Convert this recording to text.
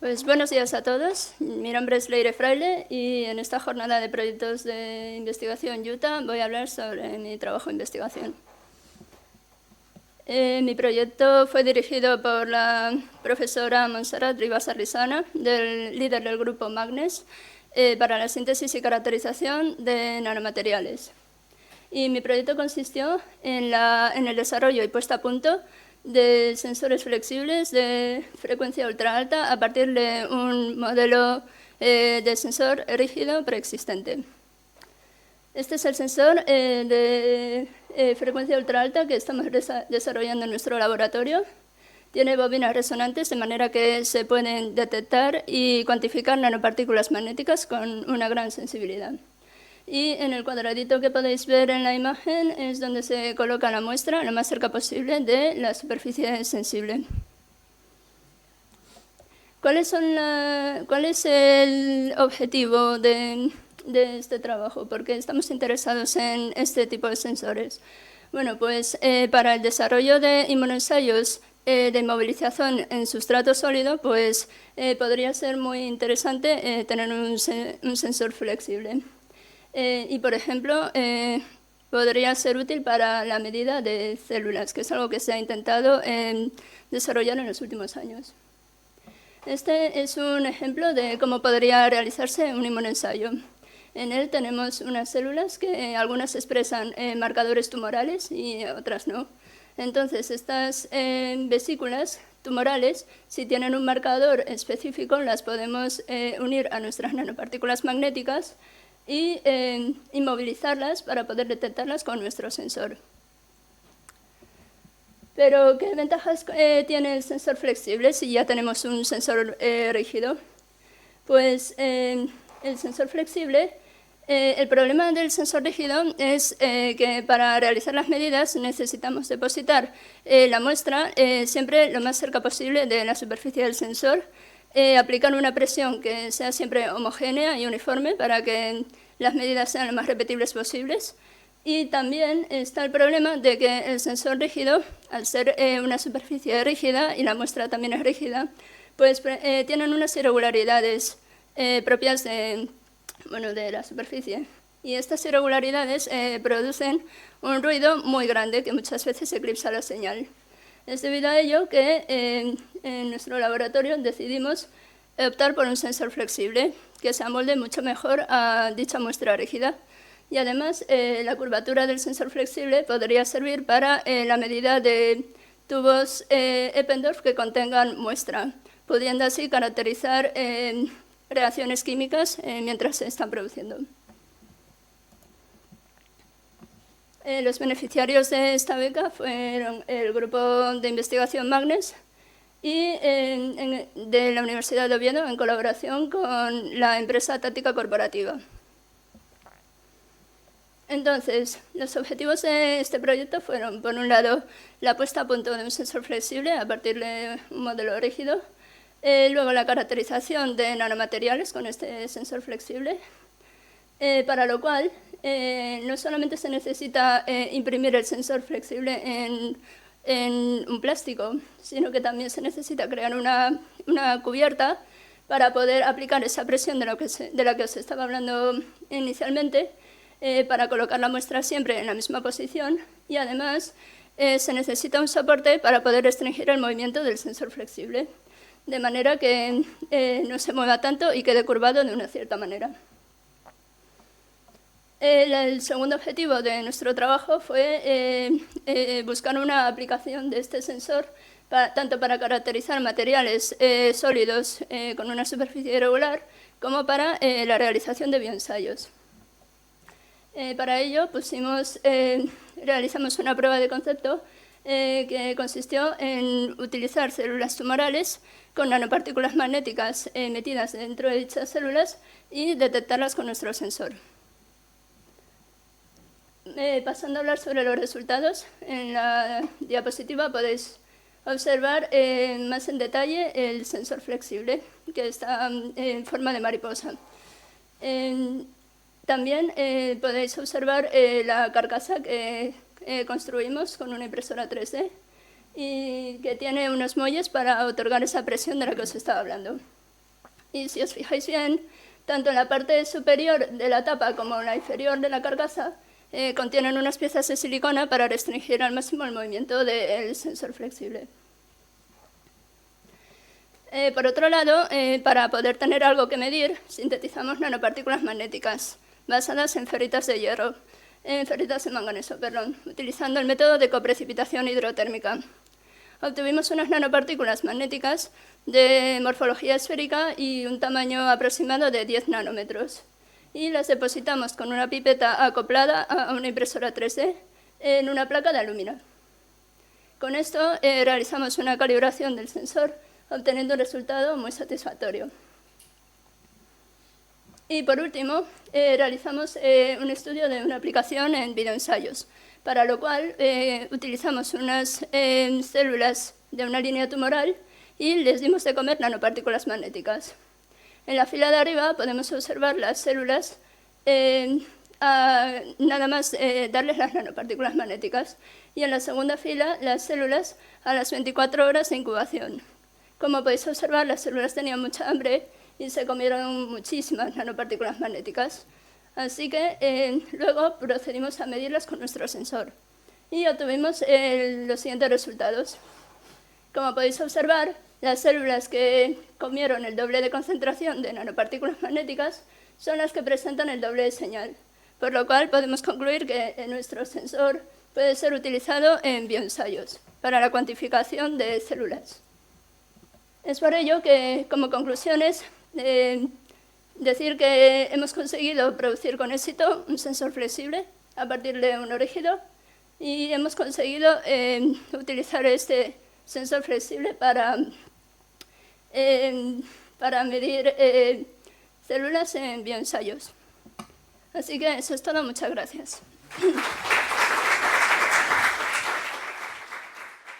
Pues buenos días a todos. Mi nombre es Leire Fraile y en esta jornada de proyectos de investigación UTA voy a hablar sobre mi trabajo de investigación. Mi proyecto fue dirigido por la profesora Montserrat Ribas Arrisana, líder del grupo Magnes, para la síntesis y caracterización de nanomateriales. Y mi proyecto consistió en el desarrollo y puesta a punto de sensores flexibles de frecuencia ultra alta a partir de un modelo de sensor rígido preexistente. Este es el sensor de frecuencia ultra alta que estamos desarrollando en nuestro laboratorio. Tiene bobinas resonantes de manera que se pueden detectar y cuantificar nanopartículas magnéticas con una gran sensibilidad. Y en el cuadradito que podéis ver en la imagen es donde se coloca la muestra lo más cerca posible de la superficie sensible. ¿Cuál es el objetivo de este trabajo? ¿Por qué estamos interesados en este tipo de sensores? Bueno, pues para el desarrollo de inmunoensayos de inmovilización en sustrato sólido, pues podría ser muy interesante tener un sensor flexible. Y, por ejemplo, podría ser útil para la medida de células, que es algo que se ha intentado desarrollar en los últimos años. Este es un ejemplo de cómo podría realizarse un inmunoensayo. En él tenemos unas células que algunas expresan marcadores tumorales y otras no. Entonces, estas vesículas tumorales, si tienen un marcador específico, las podemos unir a nuestras nanopartículas magnéticas y inmovilizarlas para poder detectarlas con nuestro sensor. Pero, ¿qué ventajas tiene el sensor flexible si ya tenemos un sensor rígido? Pues el sensor flexible, el problema del sensor rígido es que para realizar las medidas necesitamos depositar la muestra siempre lo más cerca posible de la superficie del sensor, aplicar una presión que sea siempre homogénea y uniforme para que las medidas sean lo más repetibles posibles. Y también está el problema de que el sensor rígido, al ser una superficie rígida y la muestra también es rígida, pues tienen unas irregularidades propias de la superficie. Y estas irregularidades producen un ruido muy grande que muchas veces eclipsa la señal. Es debido a ello que en nuestro laboratorio decidimos optar por un sensor flexible que se amolde mucho mejor a dicha muestra rígida. Y además, la curvatura del sensor flexible podría servir para la medida de tubos Eppendorf que contengan muestra, pudiendo así caracterizar reacciones químicas mientras se están produciendo. Los beneficiarios de esta beca fueron el grupo de investigación Magnes y de la Universidad de Oviedo en colaboración con la empresa Táctica Corporativa. Entonces, los objetivos de este proyecto fueron, por un lado, la puesta a punto de un sensor flexible a partir de un modelo rígido, luego la caracterización de nanomateriales con este sensor flexible, para lo cual no solamente se necesita imprimir el sensor flexible en un plástico, sino que también se necesita crear una cubierta para poder aplicar esa presión de la que os estaba hablando inicialmente, para colocar la muestra siempre en la misma posición, y además se necesita un soporte para poder restringir el movimiento del sensor flexible, de manera que no se mueva tanto y quede curvado de una cierta manera. El segundo objetivo de nuestro trabajo fue buscar una aplicación de este sensor tanto para caracterizar materiales sólidos con una superficie irregular como para la realización de bioensayos. Para ello realizamos una prueba de concepto que consistió en utilizar células tumorales con nanopartículas magnéticas metidas dentro de dichas células y detectarlas con nuestro sensor. Pasando a hablar sobre los resultados, en la diapositiva podéis observar más en detalle el sensor flexible, que está en forma de mariposa. También podéis observar la carcasa que construimos con una impresora 3D y que tiene unos muelles para otorgar esa presión de la que os estaba hablando. Y si os fijáis bien, tanto en la parte superior de la tapa como en la inferior de la carcasa contienen unas piezas de silicona para restringir al máximo el movimiento del sensor flexible. Por otro lado, para poder tener algo que medir, sintetizamos nanopartículas magnéticas basadas en ferritas de hierro, ferritas de manganeso, utilizando el método de coprecipitación hidrotérmica. Obtuvimos unas nanopartículas magnéticas de morfología esférica y un tamaño aproximado de 10 nanómetros. Y las depositamos con una pipeta acoplada a una impresora 3D en una placa de aluminio. Con esto realizamos una calibración del sensor, obteniendo un resultado muy satisfactorio. Y por último, realizamos un estudio de una aplicación en videoensayos, para lo cual utilizamos unas células de una línea tumoral y les dimos de comer nanopartículas magnéticas. En la fila de arriba podemos observar las células, nada más darles las nanopartículas magnéticas, y en la segunda fila las células a las 24 horas de incubación. Como podéis observar, las células tenían mucha hambre y se comieron muchísimas nanopartículas magnéticas. Así que luego procedimos a medirlas con nuestro sensor y obtuvimos los siguientes resultados. Como podéis observar, las células que comieron el doble de concentración de nanopartículas magnéticas son las que presentan el doble de señal, por lo cual podemos concluir que nuestro sensor puede ser utilizado en bioensayos para la cuantificación de células. Es por ello que, como conclusiones, decir que hemos conseguido producir con éxito un sensor flexible a partir de uno rígido y hemos conseguido utilizar este sensor flexible para medir células en bioensayos. Así que eso es todo. Muchas gracias.